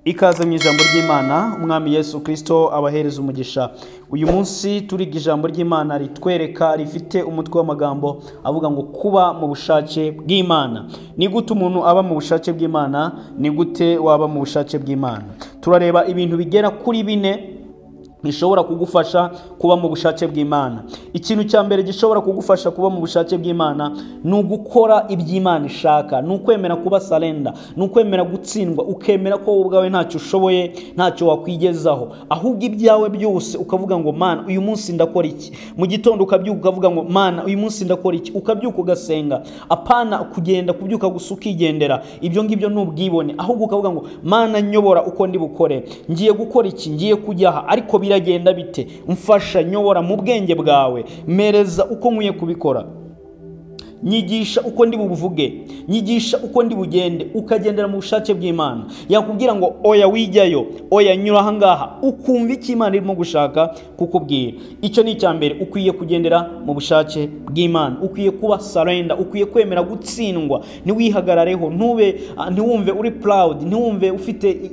Ikaze mu ijambo ry'Imana, umwami Yesu Kristo abahereza umugisha. Uyu munsi turiga ijambo ry'Imana ritwereka rifite umutwe w'amagambo avuga ngo kuba mu bushake bw'Imana. Ni gute umuntu aba mu bushake bw'Imana? Ni gute waba mu bushake bw'Imana? Turareba ibintu bigera kuri 4 bishobora kugufasha kuba mu bushake bw'Imana. Ikintu cya mbere gishobora kugufasha kuba mu bushake bw'Imana ni ugukora iby'Imana ishaka, ni ukwemera kuba surrender, ni ukwemera gutsindwa, ukemera ko wowe ubwawe ntacyo ushoboye, ntacyo wakwigezaho, ahubwo ibyawe byose ukavuga ngo Mana uyu munsi ndakora iki. Mu gitondo ukabyuka ukavuga ngo Mana uyu munsi ndakora iki, ukabyuka ugasenga, apana kugenda kubyuka gusa ukigendera. Ibyo ngibyo n'ubwibone, ahubwo ukavuga ngo Mana nyobora uko ndi bukore, ngiye gukora iki, ngiye kujyaha, ariko biragenda bite, mfasha nyobora mu bwenge bwawe, mereza uko nkwiye kubikora, nyigisha uko ndi buvuge, nyigisha uko ndi bugende, ukagendera mu bushake bw'Imana. Yakubwira ngo oya wijyayo, oya nyura aha ngaha, ukumva iki Imana irimo gushaka kukubwira. Icyo ni icya mbere, ukwiye kugendera mu bushake bw'Imana, ukwiye kuba surrender, ukwiye kwemera gutsindwa, ntiwihagarareho, ntiwumve uri proud, ntiwumve ufite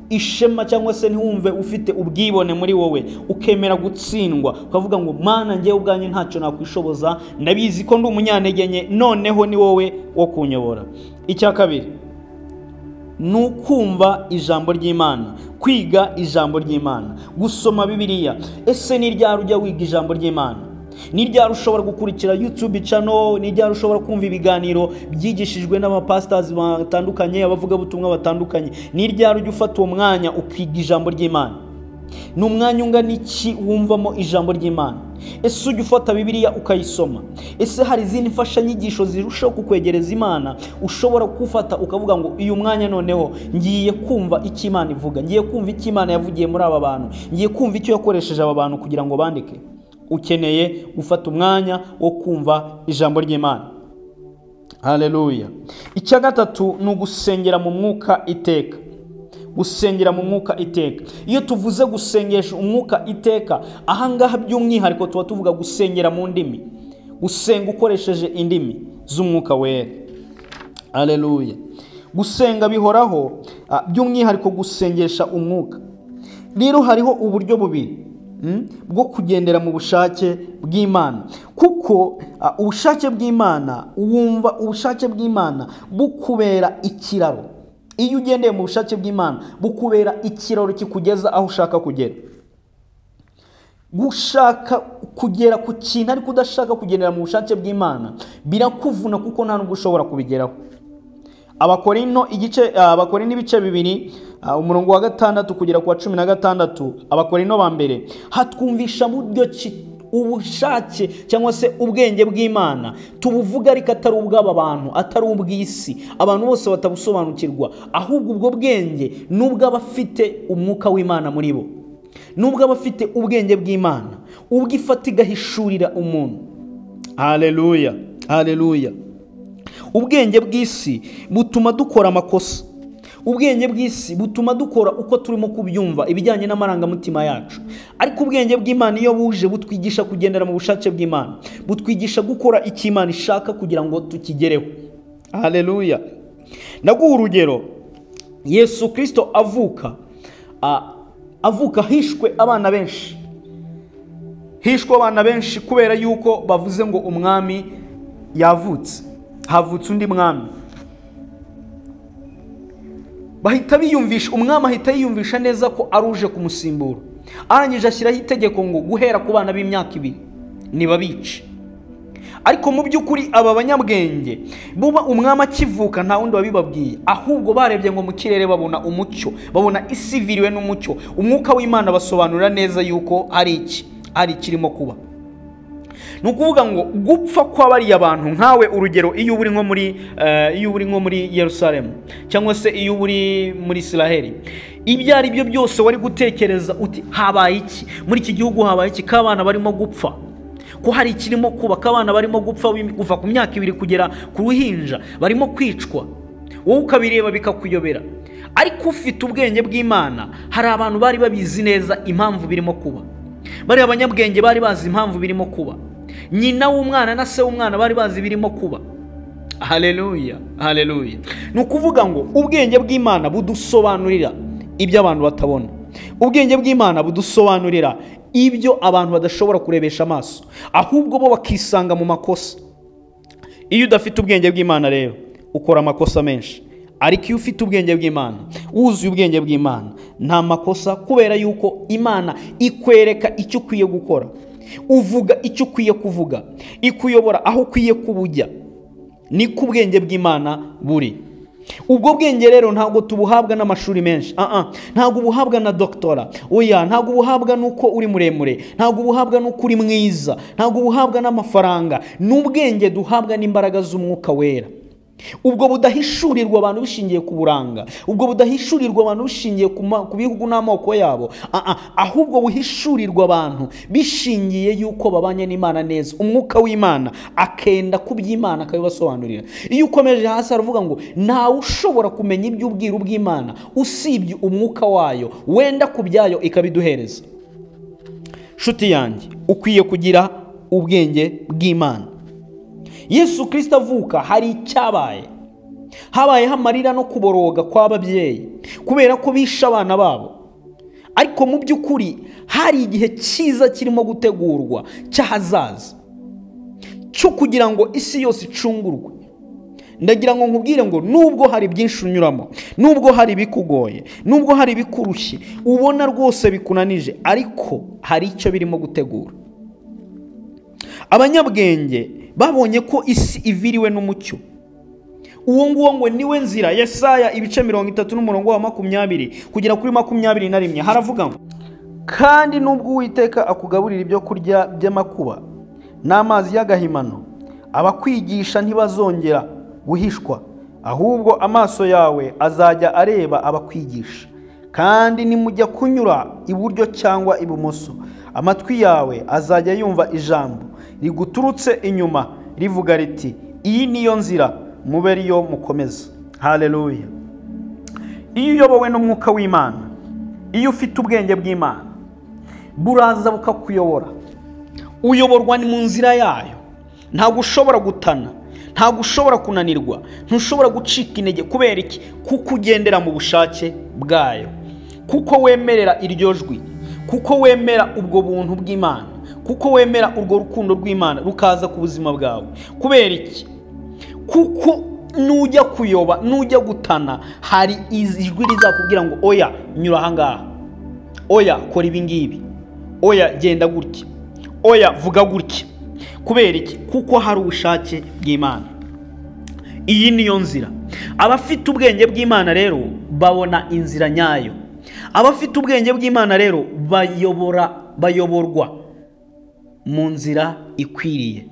ishema cyangwa se ntiwumve ufite ubwibone muri wowe, ukemera gutsindwa, ukavuga ngo Mana ngewe ubwanjye ntacyo nakwishoboza, ndabizi ko ndi umunyantege nke, noneho ni wowe wo kunyobora. Icya kabiri ni ukumva ijambo ry'Imana, kwiga ijambo ry'Imana, gusoma Bibiliya. Ese ni ryari ujya wiga ijambo ry'Imana? Ni ryari ushobora gukurikira YouTube channel? Ni ryari ushobora kumva ibiganiro byigishijwe n'abapastors batandukanye, abavuga butumwa batandukanye? Ni ryari ujya ufata uwo mwanya ukiga ijambo ry'Imana? Ni umwanya ungana iki wumvamo ijambo ry'Imana? Ese ujya ufata Bibiliya ukayisoma? Ese hari izindi mfashanyigisho zirushaho kukwegereza Imana ushobora gufata ukavuga ngo uyu mwanya noneho ngiye kumva icyo Imana ivuga, ngiye kumva icyo Imana yavugiye muri aba bantu, ngiye kumva icyo yakoresheje aba bantu kugira ngo bandike? Ukeneye gufata umwanya wo kumva ijambo ry'Imana. Haleluya. Icya gatatu ni ugusengera mu mwuka iteka. Gusengera mu mwuka iteka. Iyo tuvuze gusengesha umwuka iteka, ahangaha by'umwihariko tuba tuvuga gusengera mu ndimi, gusenga ukoresheje indimi z'umwuka wera. Haleluya. Gusenga bihoraho, by'umwihariko gusengesha umwuka. Rero hariho uburyo bubiri bwo kugendera mu bushake bw'Imana, kuko ubushake bw'Imana, wumva ubushake bw'Imana bukubera ikiraro. Iyo ugendeye mu bushake bw'Imana bukubera ikiraro kikugeza aho ushaka kugera. Gushaka kugera ku kintu ariko udashaka kugendera mu bushake bw'Imana birakuvuna, kuko nta nubwo ushobora kubigeraho. Abakorino ibice 2 umurongo wa 6 kugera ku wa 16. Abakorino ba mbere hatwumvisha buryo ubushake cyangwa se ubwenge bw'Imana tubuvuga ariko atari ubw'aba bantu, atari ubw'isi, abantu bose batabusobanukirwa, ahubwo ubwo bwenge nubwo abafite umwuka w'Imana muri bo, nubwo abafite ubwenge bw'Imana, ubwo ifata igahishurira umuntu. Haleluya, haleluya. Ubwenge bw'isi butuma dukora amakosa, ubwenge bw'isi butuma dukora uko turimo kubyumva, ibijyanye n'amarangamutima yacu. Ariko ubwenge bw'Imana iyo buje butwigisha kugendera mu bushake bw'Imana, butwigisha gukora icyo Imana ishaka kugira ngo tukigereho. Haleluya. Ndaguha urugero. Yesu Kristo avuka hishwe abana benshi, hishwe abana benshi kubera yuko bavuze ngo umwami yavutse, havutse undi mwami. Bahita biyumvisha, umwami ahita yiyumvisha neza ko aruje kumusimbura, arangije ashyiraho itegeko ngo guhera ku bana b'imyaka 2 nibabice. Ariko mu by'ukuri aba banyabwenge buba umwami akivuka nta wundi wabibabwiye, ahubwo barebye ngo mu kirere babona umucyo, babona isi viriwe n'umucyo, umwuka w'Imana basobanura neza yuko ari kirimo kuba. Nukuvuga ngo gupfa kwa bari abantu nkawe, urugero iyo uri nko muri Yerusalemu cyangwa se iyo uri muri Israeli, ibyo ari byo byose wari gutekereza uti habaye iki muri iki gihugu, habaye iki kabana barimo gupfa, ko hari ikirimo kuba, kabana barimo gupfa kuva ku myaka 2 kugera ku ruhinja barimo kwicwa, wowe ukabireba bikakuyobera. Ariko ufite ubwenge bw'Imana, hari abantu bari babizi neza impamvu birimo kuba, bari abanyabwenge bari bazi impamvu birimo kuba, nyina w'umwana na se w'umwana bari bazi birimo kuba. Haleluya, haleluya. Nukuvuga ngo ubwenge bw'Imana budusobanurira ibyo abantu batabona. Ubwenge bw'Imana budusobanurira ibyo abantu badashobora kurebesha amaso, ahubwo bo bakisanga mu makosa. Iyo udafite ubwenge bw'Imana rero ukora amakosa menshi, ariko iyo ufite ubwenge bw'Imana, wuzuye ubwenge bw'Imana, nta makosa, kubera yuko Imana ikwereka icyo ukwiye gukora, uvuga icyo ukwiye kuvuga, ikuyobora aho ukwiye kubujya. Niko ubwenge bw'Imana buri. Ubwo bwenge rero ntabwo tubuhabwa n'amashuri menshi, ntabwo ubuhabwa na doktora, oya, ntabwo ubuhabwa nuko uri muremure, ntabwo ubuhabwa nuko uri mwiza, ntabwo ubuhabwa n'amafaranga. N'ubwenge duhabwa n'imbaraga z'Umwuka Wera. Ubwo budahishurirwa abantu bishingiye ku buranga, ubwo budahishurirwa abantu bishingiye ku bihugu n'amoko yabo, ahubwo buhishurirwa abantu bishingiye yuko babanye n'Imana neza. Umwuka w'Imana akenda ku by'Imana akabibasobanurira. Iyo ukomeje hasi aravuga ngo ntawe ushobora kumenya iby'ubwiru bw'Imana usibye umwuka wayo, wenda ku byayo ikabiduhereza. Nshuti yanjye, ukwiye kugira ubwenge bw'Imana. Yesu Kristo avuka hari icyabaye, habayeho amarira no kuboroga kw'ababyeyi kubera ko bishe abana babo, ariko mu by'ukuri hari igihe cyiza kirimo gutegurwa cy'ahazaza cyo kugira ngo isi yose icungurwe. Ndagira ngo nkubwire ngo nubwo hari byinshi unyuramo, nubwo hari bikugoye, nubwo hari bikurushye, ubona rwose bikunanije, ariko hari icyo birimo gutegura. Abanyabwenge babonye ko isi iviriwe n'umucyo. Uwo nguwo ngo niwe nzira. Yesaya ibice 30 n'umurongo wa 20 kugera kuri 21 haravuga ngo, kandi nubwo Uwiteka akugaburira ibyo kurya by'amakuba n'amazi y'agahimano, abakwigisha ntibazongera guhishwa, ahubwo amaso yawe azajya areba abakwigisha. Kandi nimujya kunyura iburyo cyangwa ibumoso, amatwi yawe azajya yumva ijambo riguturutse inyuma rivuga riti, iyi niyo nzira, mube ariyo mukomeza. Haleluya. Iyo uyobowe n'umwuka w'Imana, iyo ufite ubwenge bw'Imana, buraza bukakuyobora. Uyoborwa ni mu nzira yayo. Ntabwo ushobora gutana, ntabwo ushobora kunanirwa, ntushobora gucika intege. Kubera iki? Kuko ugendera mu bushake bwayo, kuko wemerera iryo jwi, kuko wemera ubwo buntu bw'Imana, kuko wemera urwo rukundo rw'Imana rukaza ku buzima bwawe. Kubera iki? Kuko nujya kuyoba, nujya gutana, hari ijwi rizakubwira ngo oya, nyura ahangaha, oya, kora ibi ngibi, oya, genda gutya, oya, vuga gutya. Kubera iki? Kuko hari ubushake bw'Imana. Iyi niyo nzira. Abafite ubwenge bw'Imana rero babona inzira nyayo. Abafite ubwenge bw'Imana rero bayoborwa mu nzira ikwiriye.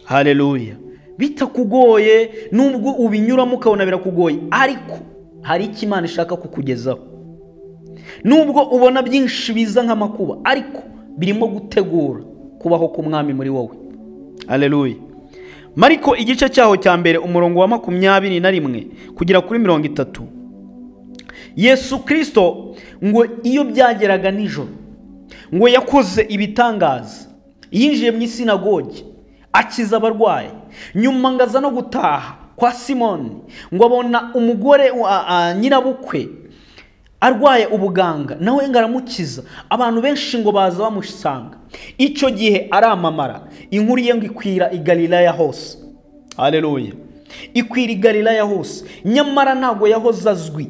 Haleluya. Bitakugoye, nubwo ubinyuramo ukabona birakugoye, ariko hari icyo Imana ishaka kukugezaho. Nubwo ubona byinshi biza nk'amakuba, ariko birimo gutegura kubaho k'Umwami muri wowe. Haleluya. Mariko igice cyaho cya mbere umurongo wa 21 kugera kuri 30. Yesu Kristo ngo iyo byageraga nijoro, ngo yakoze ibitangaza. Yinjiye mu isinagogi akiza abarwayi. Nyuma ngaza no gutaha kwa Simoni, ngo abona umugore nyirabukwe arwaye ubuganga, nawe ngaramukiza. Abantu benshi ngo baza bamusanga. Icyo gihe aramamara. Inkuru ye ngo ikwira i Galilaya hose. Haleluya. Ikwira i Galilaya hose. Nyamara ntago yahoze azwi,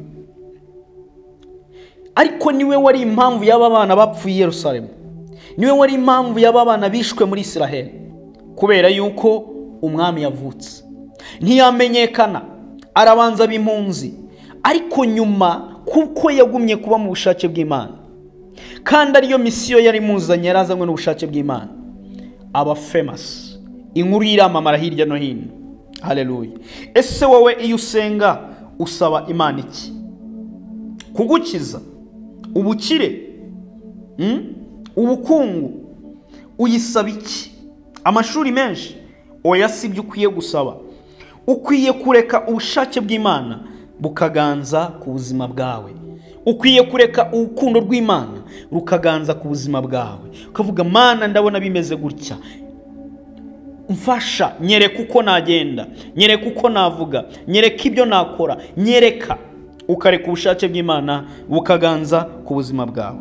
ariko niwe wari impamvu y'aba bana bapfuye i Yerusalemu. Niwe wari impamvu y'aba bana bishwe muri Israheli, kubera yuko umwami yavutse. Ntiyamenyekana, arabanza b'impunzi, ariko nyuma kuko yagumye kuba mu bushake bw'Imana, kandi ariyo misiyo yari muzanye, yarazanywe n'ubushake bw'Imana, aba famous. Inkuru iramamara hirya no hino. Haleluya. Ese wowe iyo usenga usaba Imana iki? Kugukiza, ubukire, ubukungu? Uyisaba iki? Amashuri menshi? Oya, sibyo ukwiye gusaba. Ukwiye kureka ubushake bw'Imana bukaganza ku buzima bwawe. Ukwiye kureka urukundo rw'Imana rukaganza ku buzima bwawe. Ukavuga, Mana, ndabona bimeze gutya, mfasha, nyereka uko nagenda, nyereka uko navuga, nyereka ibyo nakora, nyereka. ukareka ubushake bw'Imana bukaganza ku buzima bwawe.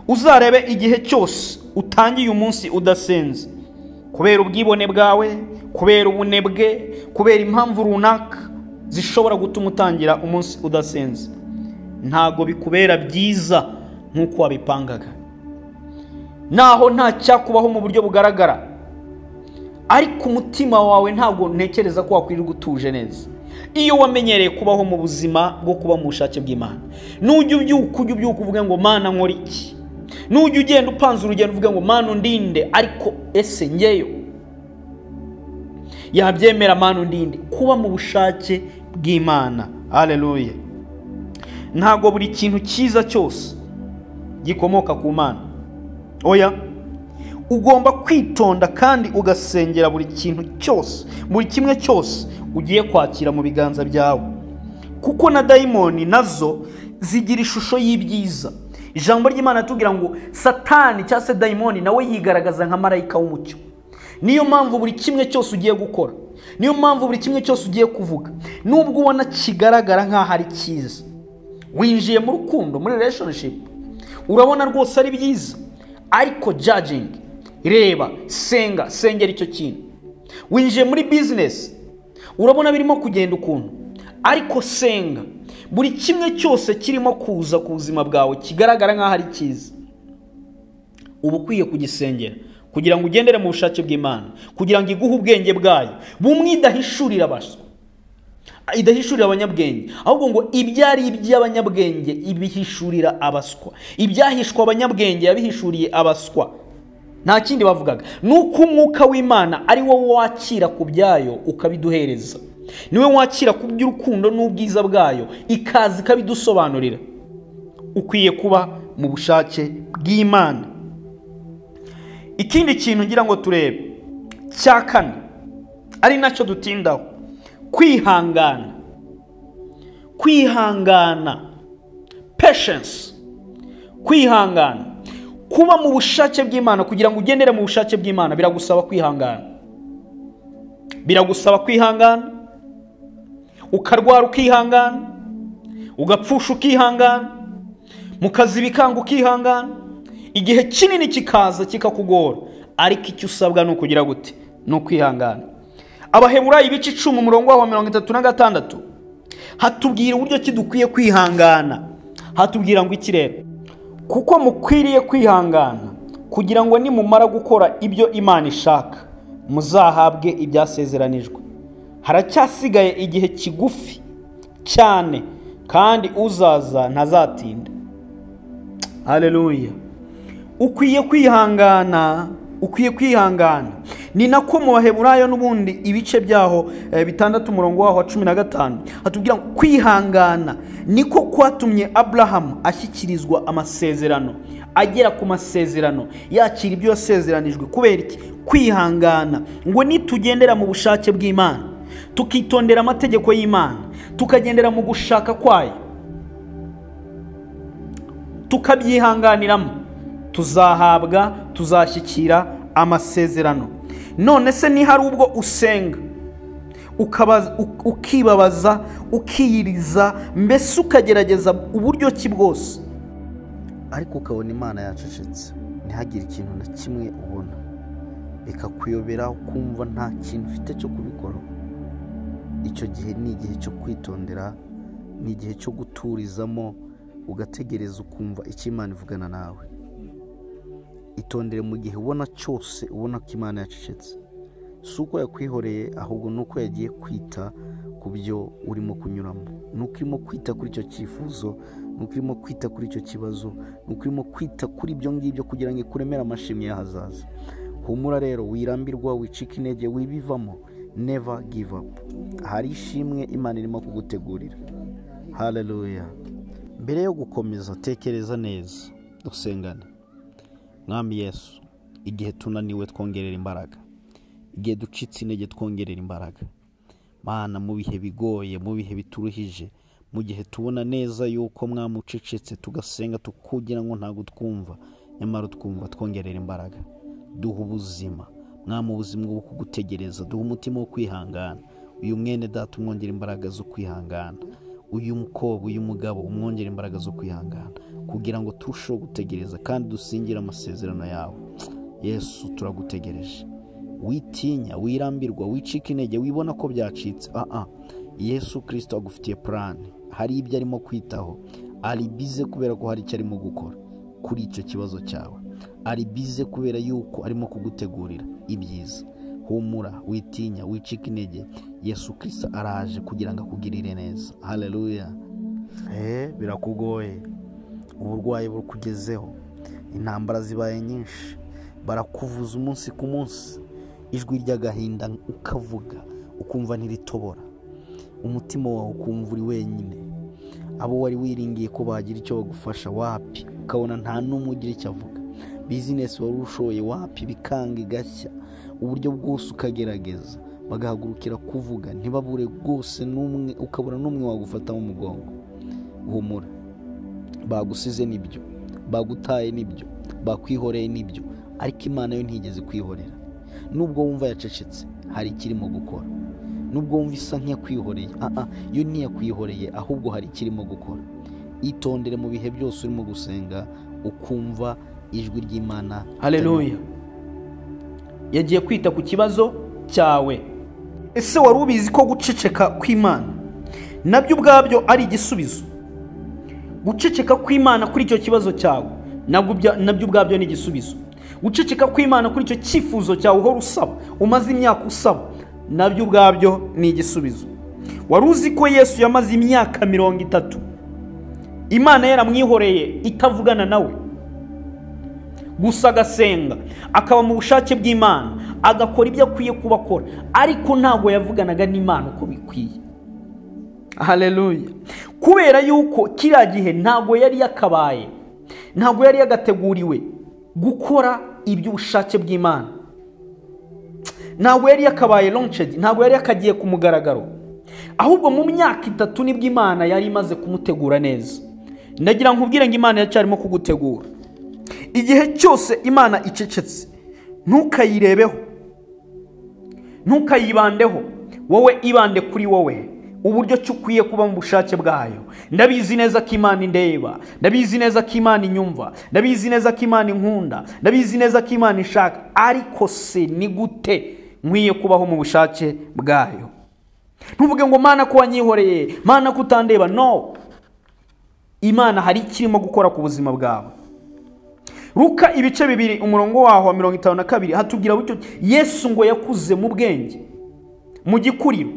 Uzarebe igihe cyose utangiye umunsi udasenze, kubera ubwibone bwawe, kubera ubunebwe, kubera impamvu runaka zishobora gutuma utangira umunsi udasenze, ntago bikubera byiza nk'uko wabipangaga. Naho nta cyakubaho mu buryo bugaragara, ariko umutima wawe ntago ntekereza ko wakwirirwa utuje neza. Iyo wamenyereye kubaho mu buzima bwo kuba mu bushake bw'Imana, nujya ubyuka uvuga ngo Mana nkora iki, nujya ugenda upanze urugendo uvuga ngo Mana undinde, ariko ese ngeyo yabyemera Mana undinde. Kuba mu bushake bw'Imana, haleluya. Ntago buri kintu cyiza cyose gikomoka ku Mana, oya. Ugomba kwitonda kandi ugasengera buri kintu cyose, buri kimwe cyose ugiye kwakira mu biganza byawe, kuko na dayimoni nazo zigira ishusho y'ibyiza. Ijambo ry'Imana tugira ngo Satani cyangwa se dayimoni nawe yigaragaza nka marayika w'umucyo. Niyo mpamvu buri kimwe cyose ugiye gukora, niyo mpamvu buri kimwe cyose ugiye kuvuga, nubwo ubona kigaragara nk'aho ari cyiza, winjiye mu rukundo, muri relationship, urabona rwose ari byiza, ariko judging, reba, sengera icyo kintu. Winjiye muri business, urabona birimo kugenda ukuntu, ariko senga buri kimwe cyose kirimo kuza ku buzima bwawe kigaragara nk'aho ari cyiza. Uba ukwiye kugisengera kugira ngo ugendere mu bushake bw'Imana, kugira ngo iguhe ubwenge bwayo bumwe idahishurira abaswa, idahishurira abanyabwenge, ahubwo ngo ibyari iby'abanyabwenge ibihishurira abaswa. Ibyahishwa abanyabwenge yabihishuriye abaswa. Nta kindi bavugaga, nuko umwuka w'Imana ari wowe wakira ku byayo ukabiduhereza. Niwe wakira ku by'urukundo n'ubwiza bwayo, ikazi ikabidusobanurira. Ukwiye kuba mu bushake bw'Imana. Ikindi kintu ngira ngo turebe cya kane, ari nacyo dutindaho, kwihangana. Kwihangana, patience, kwihangana. Kuba mu bushake bw'Imana, kugira ngo ugendere mu bushake bw'Imana biragusaba kwihangana. Biragusaba kwihangana, ukarwara ukihangana, ugapfusha ukihangana, mu kazi bikanga ukihangana, igihe kinini kikaza kikakugora, ariko icyo usabwa ni ukugira gute? Ni ukwihangana. Abaheburayo ibice 10 umurongo wa 36 hatubwira uburyo ki dukwiye kwihangana. Hatubwira ngo iki rero? Kuko mukwiriye kwihangana kugira ngo nimumara gukora ibyo Imana ishaka muzahabwe ibyasezeranijwe. Haracyasigaye igihe kigufi cyane, kandi uzaza ntazatinda. Haleluya. Ukwiye kwihangana, ukwiye kwihangana. Ni nako mu Baheburayo n'ubundi ibice byaho 6 umurongo wa 15 hatubwira ngo kwihangana niko kwatumye Abraham ashyikirizwa amasezerano, agera ku masezerano, yakira ibyo yasezeranijwe. Kubera iki? Kwihangana. Ngo nitugendera mu bushake bw'Imana, tukitondera amategeko y'Imana, tukagendera mu gushaka kwayo, tukabyihanganiramo, tuzahabwa, tuzashyikira amasezerano. None se ni hari ubwo usenga ukibabaza, ukiyiriza, mbese ukagerageza uburyo ki bwose, ariko ukabona Imana yacecetse, ntihagire ikintu na kimwe ubona, bikakuyobera ukumva nta kintu ufite cyo kubikora? Icyo gihe ni igihe cyo kwitondera, ni igihe cyo guturizamo, ugategereza ukumva icyo Imana ivugana nawe. Itondere mu gihe ubona cyose, ubona ko Imana yacecetse, si uko yakwihoreye, ahubwo nuko yagiye kwita ku byo urimo kunyuramo, nuko urimo kwita kuri icyo cyifuzo, nuko urimo kwita kuri icyo kibazo, nuko urimo kwita kuri ibyo ngibyo kugira ngo ikuremere amashimwe y'ahazaza. Humura rero, wirambirwa, wicika intege, wibivamo, never give up. Hari ishimwe Imana irimo kugutegurira. Haleluya. Mbere yo gukomeza, tekereza neza, dusengane. Mwami Yesu, igihe tunaniwe twongerera imbaraga, igihe ducitse intege twongerera imbaraga. Mana, mu bihe bigoye, mu bihe bituruhije, mu gihe tubona neza yuko Mwami ucecetse tugasenga tukugira ngo ntago twumva, nyamara twumva, twongerera imbaraga. Duha ubuzima, Mwami, ubuzima bwo kugutegereza, duha umutima wo kwihangana. Uyu mwene data umwongera imbaraga zo kwihangana, uyu mukobwa uyu mugabo umwongera imbaraga zo kwihangana kugira ngo turusheho gutegereza kandi dusingire amasezerano yawe. Yesu turagutegereje, witinya, wirambirwa, wicika intege, wibona ko byacitse. Yesu Kristo agufitiye plan, hari ibyo arimo kwitaho, ari bize kubera ko hari icyo arimo gukora kuri icyo kibazo cyawe, ari bize kubera yuko arimo kugutegurira ibyiza. Humura, witinya, wicika intege, Yesu Kristo araje kugira ngo akugirire neza. Haleluya. Birakugoye, uburwayi bukugezeho, intambara zibaye nyinshi, barakuvuza umunsi ku munsi, ijwi ry'agahinda ukavuga ukumva ntiritobora, umutima wawe ukumva uri wenyine, abo wari wiringiye ko bagira icyo bagufasha wapi, ukabona nta n'umwe ugira icyo avuga, bizinesi wari ushoye wapi, bikanga igashya, uburyo bwose ukagerageza, bagahagurukira kuvuga ntibabure rwose n'umwe, ukabura n'umwe wagufata mu mugongo. Humura, bagusize nibyo, bagutaye nibyo, bakwihoreye nibyo, ariko Imana yo ntigeze kwihorera. Nubwo wumva yacecetse, hari ikirimo gukora. Nubwo wumva isa nk'iyakwihoreye, yo ntiyakwihoreye, ahubwo hari ikirimo gukora. Itondere mu bihe byose urimo gusenga, ukumva ijwi ry'Imana. Haleluya. Yagiye kwita ku kibazo cyawe. Ese wari ubizi ko guceceka kw'Imana nabyo ubwabyo ari igisubizo? Guceceka kw'Imana kuri icyo kibazo cyawe nabyo ubwabyo ni igisubizo. Guceceka kw'Imana kuri icyo cyifuzo cyawe uhora usaba, umaze imyaka usaba, nabyo ubwabyo ni igisubizo. Wari uzi ko Yesu yamaze imyaka 30 Imana yaramwihoreye itavugana nawe, gusa agasenga, akaba mu bushake bw'Imana, agakora ibyo akwiye kubakora, ariko ntago yavuganaga n'Imana uko bikwiye. Haleluya. Kubera yuko kiriya gihe ntago yari yakabaye, ntago yari yagateguriwe gukora iby'ubushake bw'Imana, ntago yari yakabaye launched, ntago yari yakagiye ku mugaragaro, ahubwo mu myaka 3 nibwo Imana yari imaze kumutegura neza. Ndagira nkubwire ngo Imana yacyarimo kugutegura. Igihe cyose Imana icecetse, ntukayirebeho, ntukayibandeho, wowe ibande kuri wowe, uburyo cyukwiye kuba mu bushake bwayo. Ndabizi neza ko Imana indeba, ndabizi neza ko Imana inyumva, ndabizi neza ko Imana inkunda, ndabizi neza ko Imana ishaka, ariko se ni gute nkwiye kubaho mu bushake bwayo? Ntuvuge ngo Mana ko wanyihoreye, Mana ko utandeba. No, Imana hari ikirimo gukora ku buzima bwawe. Luka ibice 2 umurongo waho wa 52 hatubwira bucyo Yesu ngo yakuze mu bwenge, mu gikuriro,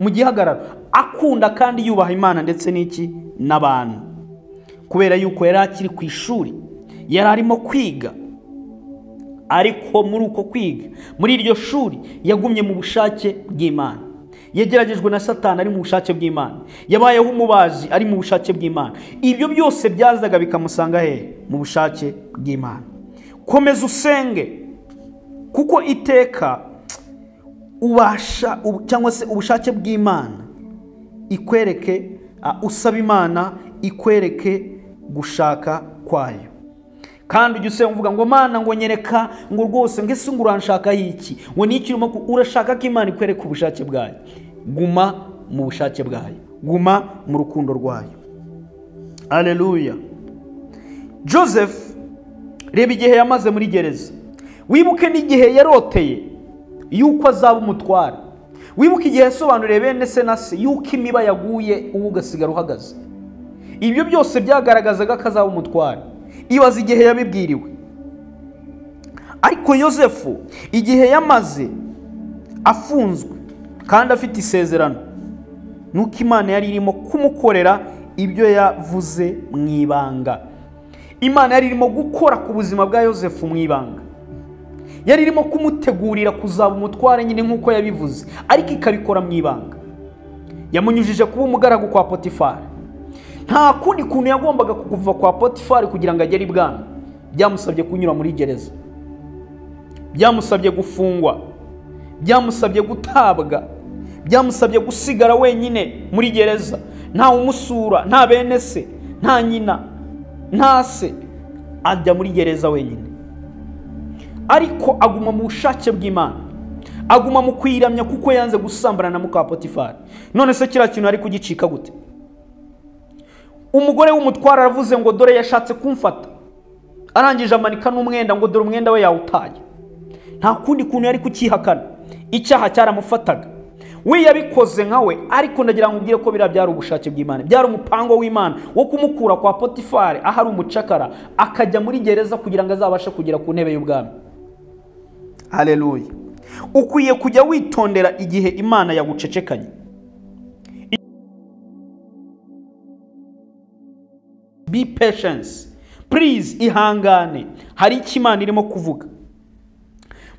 mu gihagararo, akunda kandi yubaha Imana ndetse n'iki n'abantu, kubera yuko yari akiri ku ishuri, yari arimo kwiga. Ariko muri uko kwiga, muri iryo shuri, yagumye mu bushake bw'Imana. Yegeragejwe na Satani ari mu bushake bw'Imana, yabayeho umubaji ari mu bushake bw'Imana. Ibyo byose byazaga bikamusanga mu bushake bw'Imana. Komeza usenge, kuko iteka ubasha cyangwa se ubushake bw'Imana ikwereke, usaba Imana ikwereke gushaka kwayo. Kandi ujye usenga uvuga ngo Mana ngo nyereka, ngo rwose ngese ngo uranshaka iki, ngo niki urashaka ko Imana ikwereke ubushake bwayo. Guma mu bushake bwayo, guma mu rukundo rwayo. Haleluya. Joseph, reba igihe yamaze muri gereza, wibuke n'igihe yaroteye yuko azaba umutware, wibuke igihe yasobanuriye bene se na se yuko imiba yaguye ubu ugasigara uhagaze. Ibyo byose byagaragazaga ko azaba umutware. Ibaza igihe yabibwiriwe. Ariko Yosefu igihe yamaze afunzwe kandi afite isezerano, nuko Imana yari irimo kumukorera ibyo yavuze mu ibanga. Imana yari irimo gukora ku buzima bwa Yosefu mu ibanga, yari irimo kumutegurira kuzaba umutware nyine nk'uko yabivuze, ariko ikabikora mu ibanga. Yamunyujije kuba umugaragu kwa Potifari. Nta kundi kuntu yagombaga kuva kwa Potifari kugira ngo agere ibwami. Byamusabye kunyura muri gereza, byamusabye gufungwa, byamusabye gutabwa, byamusabye gusigara wenyine muri gereza, nta umusura, nta bene se, nta nyina, nta se, ajya muri gereza wenyine. Ariko aguma mu bushake bw'Imana, aguma mu kwiramya kuko yanze gusambana na muka Potifari. None se kira kintu ari kugicika gute? umugore w'umutware aravuze ngo dore yashatse kumfata, arangije amanika n'umwenda ngo dore umwenda we yawutaye. Nta kundi kuntu yari kukihakana, icyaha cyaramufataga, we yabikoze nkawe. Ariko ndagira ngo ubwire ko byari ubushake bw'Imana, byari umupango w'Imana wo kumukura kwa Potifari ahari umucakara akajya muri gereza kugira ngo azabashe kugera ku ntebe y'ubwami. Haleluya. Ukwiye kujya witondera igihe Imana yagucecekanye. Be patient. Please, ihangane. Hari icyo Imana irimo kuvuga.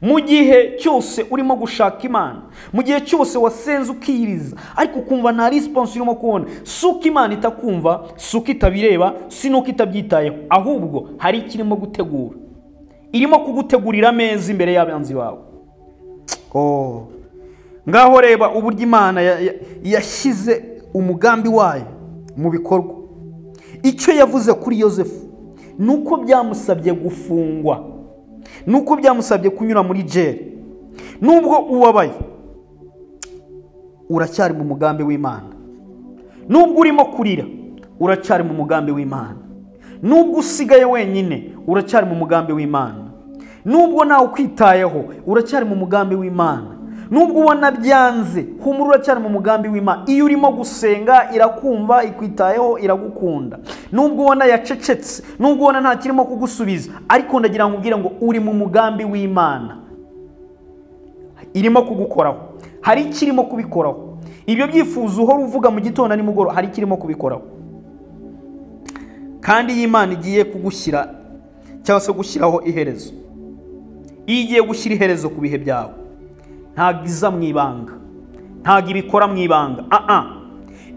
Mu gihe cyose urimo gushaka Imana, mu gihe cyose wasenze ukiriza ariko ukumva nta response urimo kubona, suko Imana itakumva, suko itabireba, sinuko itabyitayeho, ahubwo hari ikirimo gutegura. Irimo kugutegurira ameza imbere y'abanzi bawe. Ngaho reba uburyo Imana yashyize umugambi wayo mu bikorwa. Icyo yavuze kuri Yosefu nuko byamusabye gufungwa, nuko byamusabye kunyura muri jeri. Nubwo ubabaye, uracyari mu mugambi w'Imana. Nubwo urimo kurira, uracyari mu mugambi w'Imana. Nubwo usigaye wenyine, uracyari mu mugambi w'Imana. Nubwo nawe ukwitayeho, uracyari mu mugambi w'Imana. Nubwo ubona byanze, humura, uracyari mu mugambi w'Imana. Iyo urimo gusenga, irakumva, ikwitayeho, iragukunda. Nubwo ubona yacecetse, nubwo ubona nta kirimo kugusubiza, ariko ndagira ngo ubwire ngo uri mu mugambi w'Imana. Irimo kugukoraho, hari ikirimo kubikoraho. Ibyo byifuzo uhora uvuga mu gitondo nimugoroba, hari ikirimo kubikoraho. Kandi y'Imana igiye kugushyira cyangwa se gushyiraho iherezo. Igiye gushyira iherezo ku bihe byawe. Ntago iza mu ibanga, ntago ibikora mu ibanga.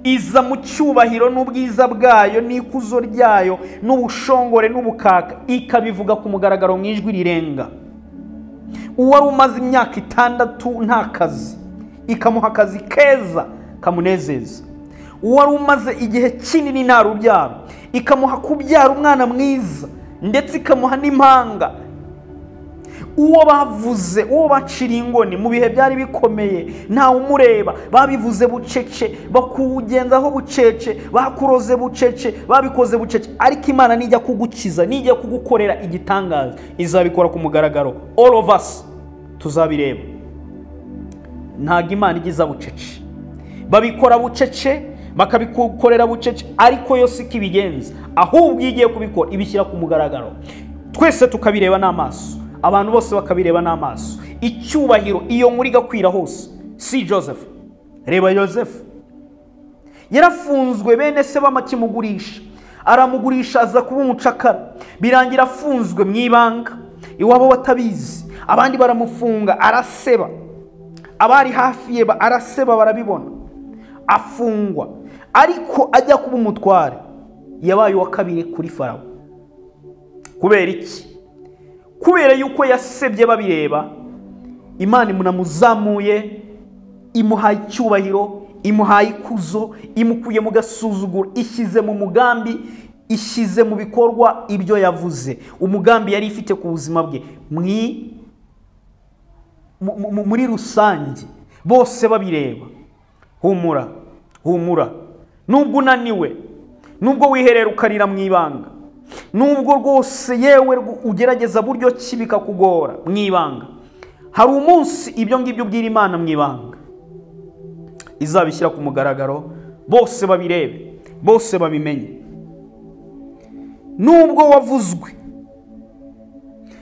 Iza mu cyubahiro n'ubwiza bwayo n'ikuzo ryayo n'ubushongore n'ubukaka, ikabivuga ku mugaragaro mu ijwi rirenga. Uwari umaze imyaka 6 nta kazi, ikamuha akazi keza kamunezeza. Uwari umaze igihe kinini nta rubyaro, ikamuha kubyara umwana mwiza ndetse ikamuha n'impanga. Uwo bavuze, uwo bacira ingoni mu bihe byari bikomeye, nta umureba, babivuze bucece, bakugenzaho bucece, bakuroze bucece, babikoze bucece. Ariko Imana nijya kugukiza, nijya kugukorera igitangaza, izabikora ku mugaragaro. All of us tuzabireba. Ntago Imana igiza bucece, babikora bucece, bakabikukorera bucece, ariko yo siko ibigenza. Ahubwo igiye kubikora ibishyira ku mugaragaro, twese tukabireba n'amaso, abantu bose bakabireba n'amaso. Icyubahiro iyo muri gakwira hose. Si Joseph, reba Yosefu yarafunzwe, bene se bamakimugurisha, aramugurisha aza kuba umucakara, birangira afunzwe mu ibanga, iwabo batabizi. Abandi baramufunga, araseba, abari hafi ye araseba, barabibona, afungwa. Ariko ajya kuba umutware, yabaye uwa kabiri kuri Farawo. Kubera iki? Kubera yuko yasebye babireba, Imana imunamuzamuye, imuhaye icyubahiro, imuhaye ikuzo, imukuye mu gasuzuguro, ishyize mu mugambi, ishyize mu bikorwa ibyo yavuze. Umugambi yari ifite ku buzima bwe muri rusange, bose babireba. Humura, humura. Nubwo unaniwe, nubwo wiherera ukarira mu ibanga, nubwo rwose yewe ugerageza buryo ki bikakugora mu ibanga, hari umunsi ibyo ngibyo ubwira Imana mu ibanga izabishyira ku mugaragaro, bose babirebe, bose babimenye. Nubwo wavuzwe,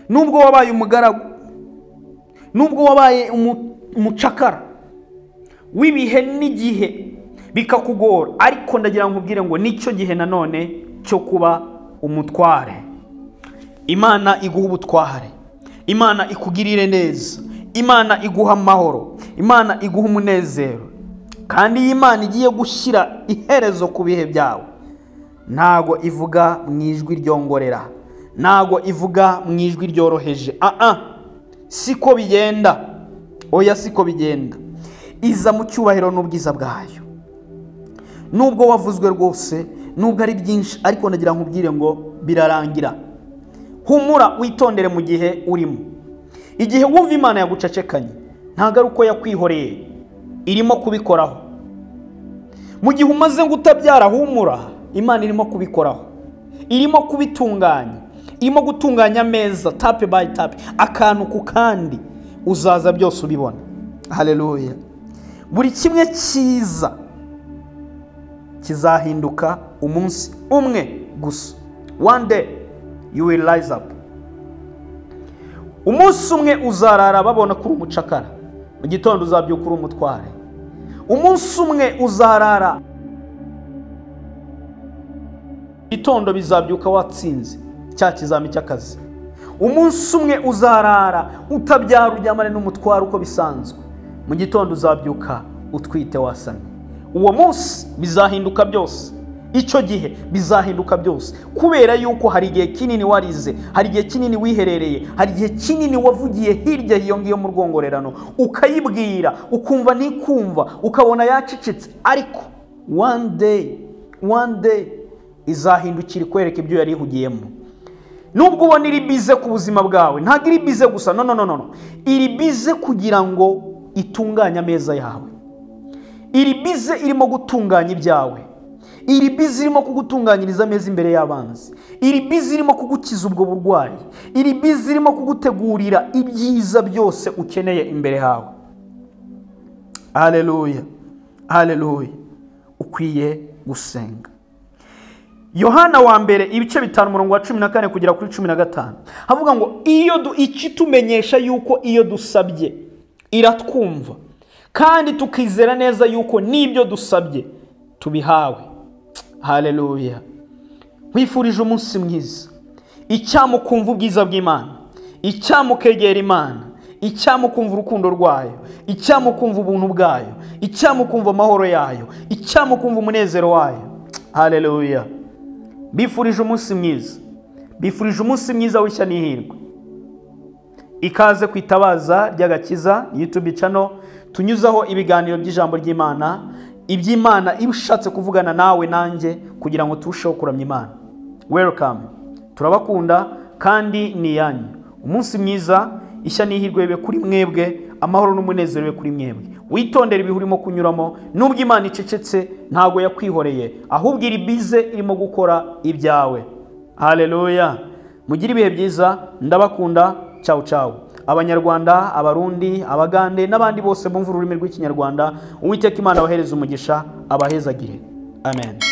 nubwo wabaye umugaragu, nubwo wabaye umucakara w'ibihe n'igihe bikakugora, ariko ndagira ngo ubwire ngo nicyo gihe nanone cyo kuba umutware. Imana iguha ubutware, Imana ikugirire neza, Imana iguha amahoro, Imana iguha umunezero. Kandi Imana igiye gushyira iherezo ku bihe byawe. Ntago ivuga mu ijwi ryongorera, ntago ivuga mu ijwi ryoroheje. Siko bigenda, oya siko bigenda. Iza mu cyubahiro n'ubwiza bwayo. Nubwo wavuzwe rwose, nubwo ari byinshi, ariko ndagira ngo ubwire ngo birarangira. Humura, witondere mu gihe urimo. Igihe wumva Imana yagucecekanye, ntago ari uko yakwihoreye, irimo kubikoraho. Mu gihe umaze ngo utabyara, humura, Imana irimo kubikoraho, irimo kubitunganya, irimo gutunganya ameza tape by tape, akantu ku kandi, uzaza byose ubibona. Haleluya. Buri kimwe cyiza kizahinduka umunsi umwe gusa. One day you will rise up. Umunsi umwe uzarara babona kuri umucakara, mu gitondo uzabyuka uri umutware. Umunsi umwe uzarara, gitondo bizabyuka watsinze cya kizami cy'akazi. Umunsi umwe uzarara utabyara uryamane n'umutware uko bisanzwe, mu gitondo uzabyuka utwite wasamye. Uwo munsi bizahinduka byose, icyo gihe bizahinduka byose, kubera yuko hari igihe kinini warize, hari igihe kinini wiherereye, hari igihe kinini wavugiye hirya hiyo ngiyo mu rwongorerano, ukayibwira ukumva ntikumva, ukabona yacecetse, ariko one day izahindukira ikwereka ibyo yari ihugiyemo. Nubwo ubona iri bize ku buzima bwawe, ntabwo iri bize gusa, no, iri bize kugira ngo itunganye ameza yawe, iri bize irimo gutunganya ibyawe, iri bize irimo kugutunganyiriza ameza imbere y'abanzi, iri bize irimo kugukiza ubwo burwayi, iri bize irimo kugutegurira ibyiza byose ukeneye imbere hawe. Haleluya, haleluya. Ukwiye gusenga. Yohana wa mbere ibice 5 umurongo wa 14 kugera kuri 15 havuga ngo ikitumenyesha yuko iyo dusabye iratwumva, kandi tukizera neza yuko n'ibyo dusabye tubihawe. Haleluya. Wifurije umunsi mwiza, icyamukumva ubwiza bw'Imana, icyamukegera Imana, icyamukumva urukundo rwayo, icyamukumva ubuntu bwayo, icyamukumva amahoro yayo, icyamukumva umunezero wayo. Haleluya. Bifurije umunsi mwiza, bifurije umunsi mwiza w'ishya n'ihirwe. Ikaze kwitabaza ry'agakiza YouTube channel, tunyuzaho ibiganiro by'ijambo ry'Imana, iby'Imana ibushatse kuvugana nawe nanjye kugira ngo turusheho kuramya Imana. Welcome. Turabakunda kandi ni yanyu. Umunsi mwiza, ishya n'ihirwe bibe kuri mwebwe, amahoro n'umunezero bibe kuri mwebwe. Witondere ibihurimo kunyuramo, nubwo Imana icecetse ntago yakwihoreye, ahubwo iri bize irimo gukora ibyawe. Haleluya. Mugire ibihe byiza, ndabakunda. Ciao ciao. Abanyarwanda, abarundi, abagande n'abandi bose bumva ururimi rw'ikinyarwanda, Uwiteka Imana abahereza umugisha, abahezagire. Amen.